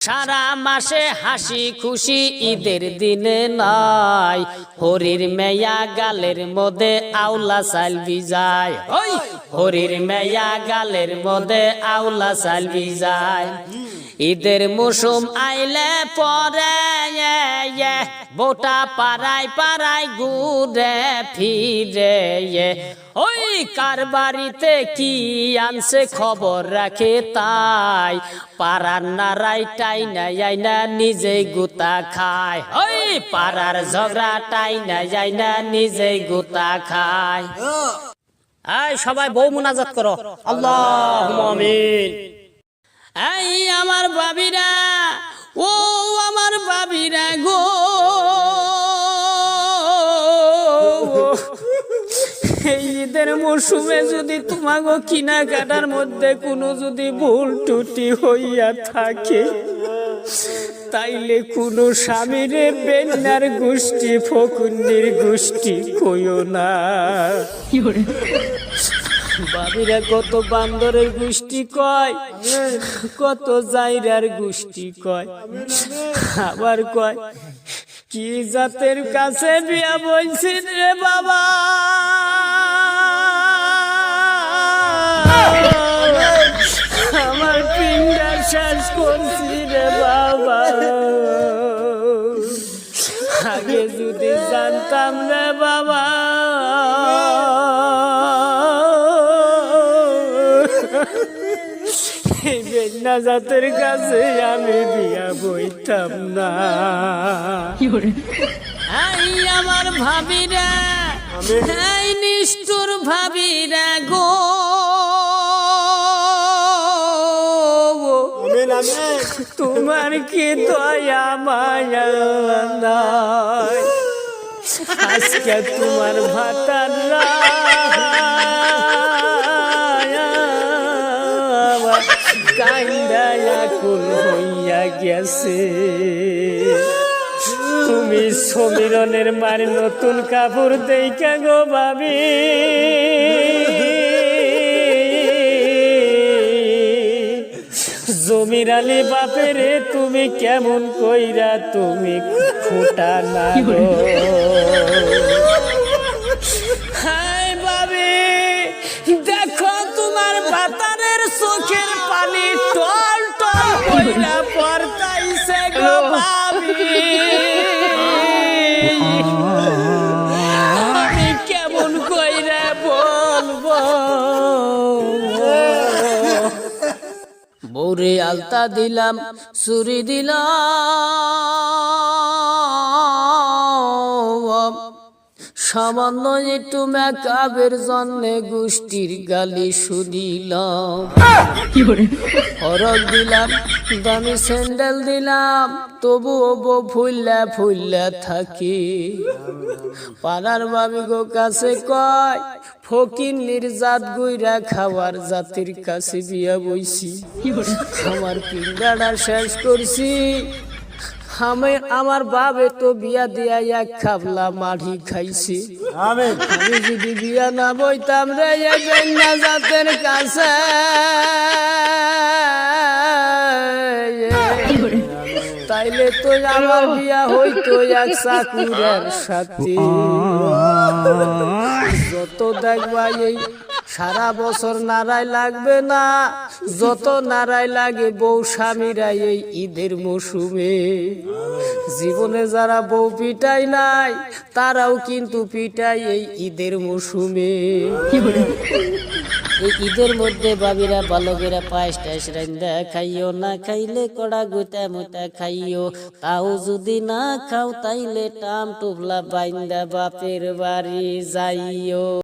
সারা মাসে হাসি খুশি ঈদের দিনে নাই, হরির মেয়া গালের মধ্যে আউলা চাল ভিজায়। ওই হরির মেয়া গালের মধ্যে আউলা চাল ভিজায়। ঈদের মৌসুম আইলে পরে বোটা পাড়ায় পাড়ায় ঘুরে ফিরে। ওই কার বাড়িতে কি আনছে খবর রাখে তাই, পাড়ার নারাই টাই নাই না নিজেই গুতা খায়। ওই পাড়ার ঝগড়া টাই নাই না নিজেই গুতা খায়। এই সবাই বউ মুনাজাত করো, আল্লাহুম্মা আমিন। এই আমার বাবিরা, ও আমার বাবিরা গো, এই ঈদের মৌসুমে যদি তোমাগো কেনাকাটার মধ্যে কোনো যদি ভুল ত্রুটি হইয়া থাকে, তাইলে কোনো স্বামীরে বেন্নার গোষ্ঠী ফকুন্নির গোষ্ঠী কইও না। বাবিরা কত বান্দরের গোষ্ঠী কয়, কত জাইরার গোষ্ঠী কয়, আবার কয় কি জাতের কাছে বিয়া বলছি রে বাবা, আমার পিন্ডা শেষ করছি রে বাবা। আগে যদি জানতাম রে বাবা, বেন্না জাতের কাছে আমি বিয়া বইতাম না। এই আমার ভাবিরা, এই নিষ্ঠুর ভাবিরা গো, তোমার কি দয়া মায়া নাই? আজকে তোমার ভাতার কান্দায়া কুল হইয়া গেছে। তুমি সমীরনের মার নতুন কাপড় দেইকা গো ভাবি, জমির আলী বাপেরে তুমি কেমন কইরা তুমি খোটা না গো। হাই ভাবি, দেখো তোমার ভাতারের চোখের পানি টল টল কইরা পড়তাইছে গো ভাবি। আমি কেমন কইরা বলবো? বৌরে আলতা দিলাম, চুরি দিলাম, সামান্য একটু মেকআপের জন্য গোষ্ঠীর গালি শুনিলাম। হরক দিলাম, দামি স্যান্ডেল দিলাম, তবুও বউ ফুল্লা ফুল্লা থাকি। পাড়ার বাবি গো কাছে কয়, ফকির নির্জাত গুইরা খাওয়ার জাতির কাছে বিয়া বইছি। আমার পিন্ডাটা শেষ করছি। আমার বাবে তো বিয়া দিয়া এক খাবলা মাড়ি খাইছি। আমি যদি বিয়া না বইতাম রে বেন্না জাতের কাছে, তাইলে তো আমার বিয়া হইতো এক চাকুরের সাথে। যত দেখবা এই সারা বছর নারাই লাগবে না, যত নারাই লাগে বউ স্বামীরা এই ঈদের মৌসুমে। জীবনে যারা বউ পিটাই নাই, তারাও কিন্তু পিটাই এই ঈদের মৌসুমে। এই ঈদের মধ্যে বাবিরা বালকেরা পায়েস টাইস রান্দা খাইও, না খাইলে কড়া গুতা মুতা খাইও। তাও যদি না খাও তাইলে টাম টুবলা বাইন্দা বাপের বাড়ি যাইও।